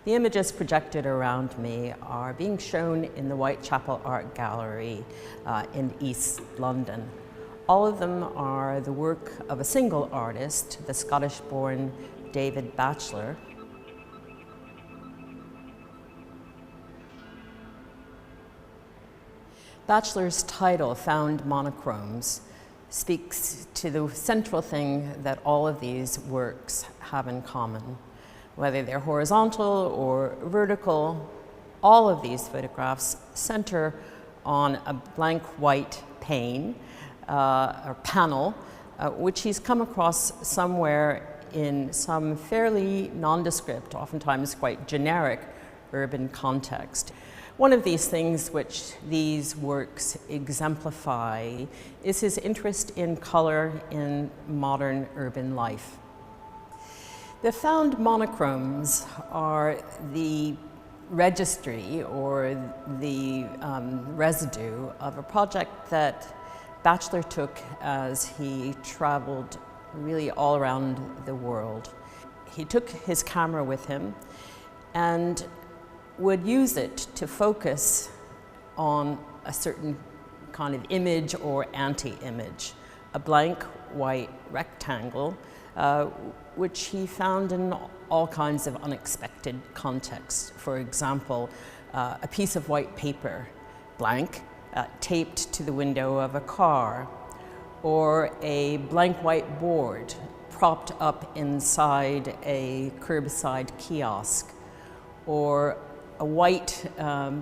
The images projected around me are being shown in the Whitechapel Art Gallery in East London. All of them are the work of a single artist, the Scottish-born David Batchelor. Batchelor's title, Found Monochromes, speaks to the central thing that all of these works have in common. Whether they're horizontal or vertical, all of these photographs center on a blank white pane or panel, which he's come across somewhere in some fairly nondescript, oftentimes quite generic urban context. One of these things which these works exemplify is his interest in color in modern urban life. The found monochromes are the registry or the residue of a project that Batchelor took as he traveled really all around the world. He took his camera with him and would use it to focus on a certain kind of image or anti-image, a blank white rectangle, which he found in all kinds of unexpected contexts. For example, a piece of white paper, blank, taped to the window of a car, or a blank white board propped up inside a curbside kiosk, or a white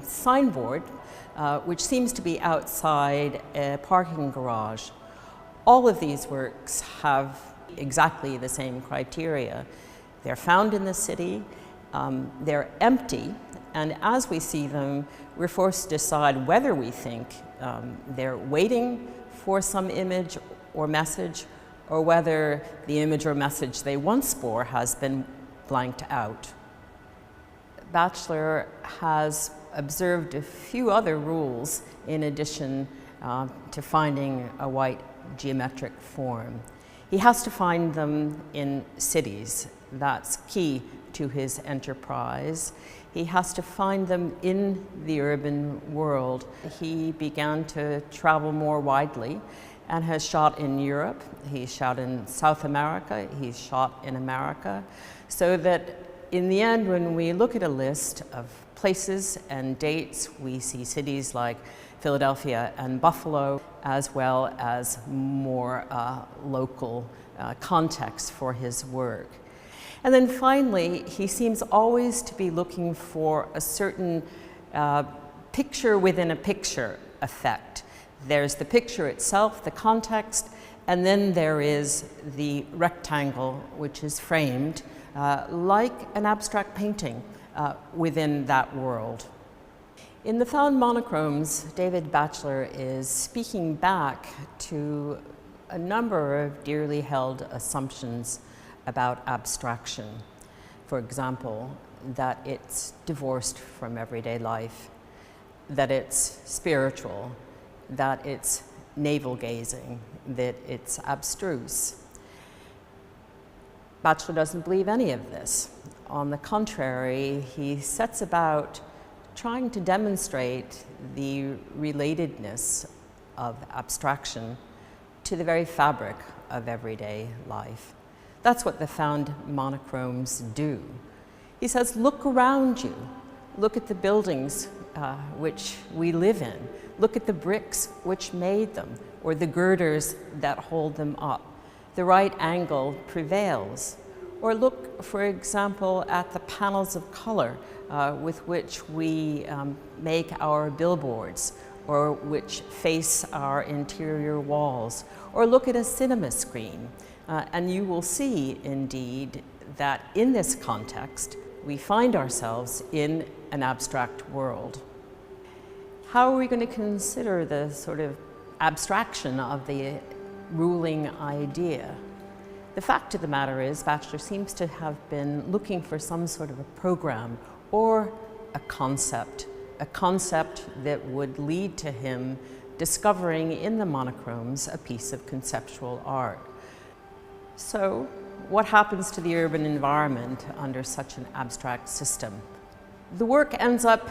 signboard which seems to be outside a parking garage. All of these works have exactly the same criteria. They're found in the city, they're empty, and as we see them, we're forced to decide whether we think they're waiting for some image or message, or whether the image or message they once bore has been blanked out. Batchelor has observed a few other rules in addition to finding a white geometric form. He has to find them in cities. That's key to his enterprise. He has to find them in the urban world. He began to travel more widely and has shot in Europe, he's shot in South America, he's shot in America, so that in the end, when we look at a list of places and dates, we see cities like Philadelphia and Buffalo, as well as more local context for his work. And then finally, he seems always to be looking for a certain picture within a picture effect. There's the picture itself, the context, and then there is the rectangle which is framed like an abstract painting within that world. In the Found Monochromes, David Batchelor is speaking back to a number of dearly held assumptions about abstraction. For example, that it's divorced from everyday life, that it's spiritual, that it's navel-gazing, that it's abstruse. Batchelor doesn't believe any of this. On the contrary, he sets about trying to demonstrate the relatedness of abstraction to the very fabric of everyday life. That's what the Found Monochromes do. He says, look around you. Look at the buildings which we live in. Look at the bricks which made them, or the girders that hold them up. The right angle prevails. Or look, for example, at the panels of color with which we make our billboards, or which face our interior walls. Or look at a cinema screen, and you will see, indeed, that in this context, we find ourselves in an abstract world. How are we going to consider the sort of abstraction of the ruling idea? The fact of the matter is, Batchelor seems to have been looking for some sort of a program or a concept that would lead to him discovering in the monochromes a piece of conceptual art. So, what happens to the urban environment under such an abstract system? The work ends up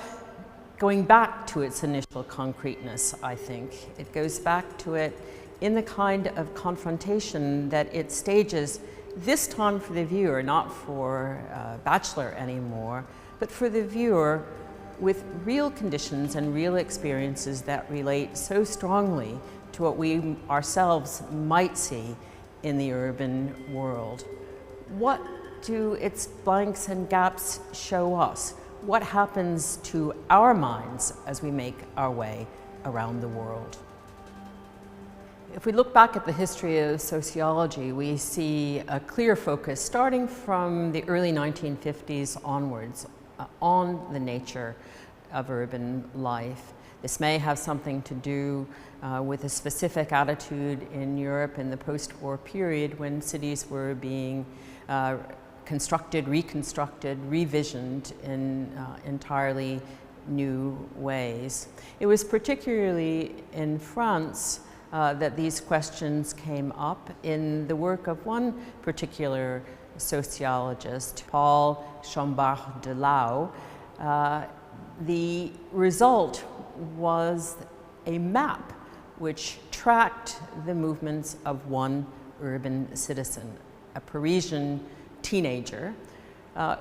going back to its initial concreteness, I think. It goes back to it in the kind of confrontation that it stages, this time for the viewer, not for Bachelor anymore, but for the viewer with real conditions and real experiences that relate so strongly to what we ourselves might see in the urban world. What do its blanks and gaps show us? What happens to our minds as we make our way around the world? If we look back at the history of sociology, we see a clear focus starting from the early 1950s onwards on the nature of urban life. This may have something to do with a specific attitude in Europe in the post-war period when cities were being constructed, reconstructed, revisioned in entirely new ways. It was particularly in France that these questions came up in the work of one particular sociologist, Paul Chambard-Delao. The result was a map which tracked the movements of one urban citizen, a Parisian teenager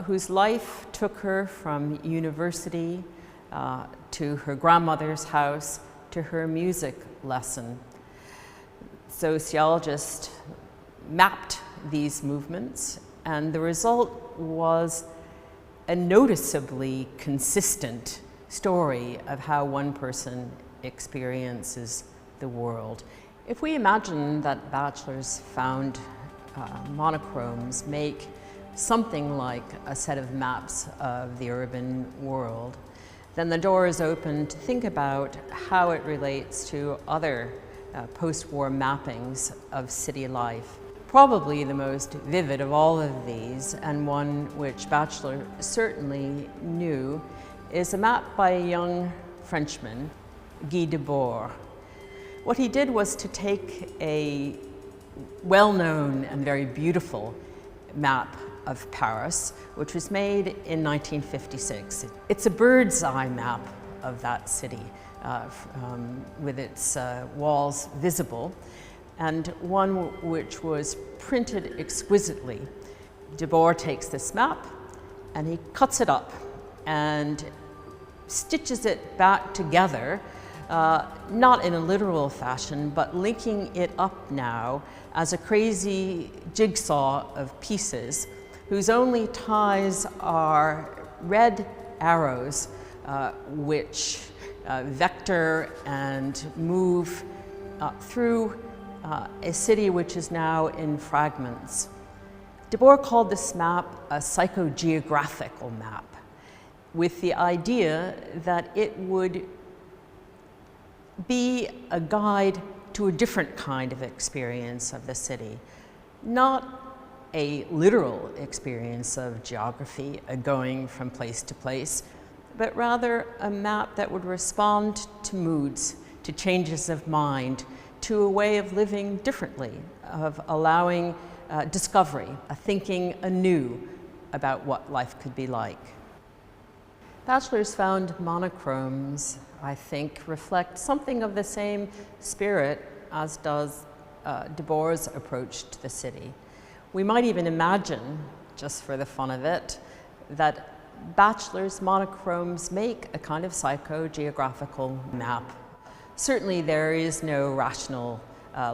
whose life took her from university to her grandmother's house to her music lesson. Sociologists mapped these movements, and the result was a noticeably consistent story of how one person experiences the world. If we imagine that bachelors found monochromes make something like a set of maps of the urban world, then the door is open to think about how it relates to other post-war mappings of city life. Probably the most vivid of all of these, and one which Bachelor certainly knew, is a map by a young Frenchman, Guy Debord. What he did was to take a well-known and very beautiful map of Paris, which was made in 1956. It's a bird's eye map of that city, with its walls visible, and one which was printed exquisitely. Debord takes this map and he cuts it up and stitches it back together, not in a literal fashion, but linking it up now as a crazy jigsaw of pieces whose only ties are red arrows which vector and move through a city which is now in fragments. Debord called this map a psychogeographical map, with the idea that it would be a guide to a different kind of experience of the city, not a literal experience of geography, a going from place to place, but rather a map that would respond to moods, to changes of mind, to a way of living differently, of allowing discovery, a thinking anew about what life could be like. Bachelors found monochromes, I think, reflect something of the same spirit as does Debord's approach to the city. We might even imagine, just for the fun of it, that Bachelors' monochromes make a kind of psychogeographical map. Certainly there is no rational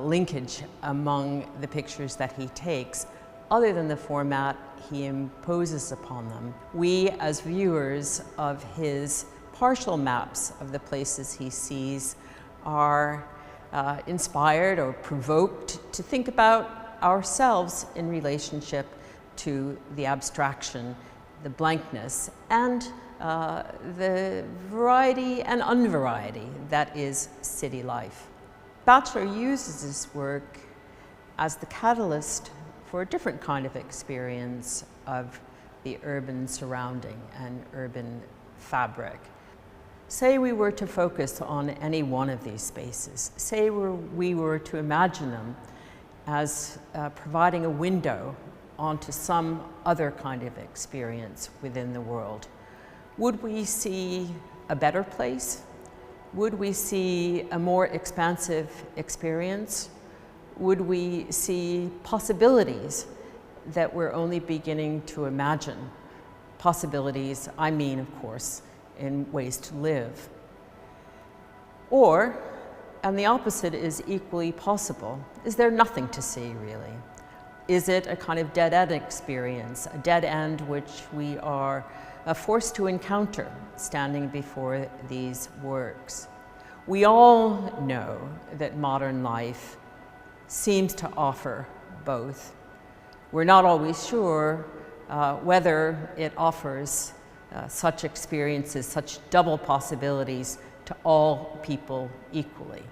linkage among the pictures that he takes, other than the format he imposes upon them. We, as viewers of his partial maps of the places he sees, are inspired or provoked to think about ourselves in relationship to the abstraction, the blankness, and the variety and unvariety that is city life. Bachelor uses this work as the catalyst for a different kind of experience of the urban surrounding and urban fabric. Say we were to focus on any one of these spaces. Say we were to imagine them as providing a window onto some other kind of experience within the world. Would we see a better place? Would we see a more expansive experience? Would we see possibilities that we're only beginning to imagine? Possibilities, I mean, of course, in ways to live. Or, and the opposite is equally possible, is there nothing to see, really? Is it a kind of dead-end experience, a dead end which we are forced to encounter standing before these works? We all know that modern life seems to offer both. We're not always sure whether it offers such experiences, such double possibilities to all people equally.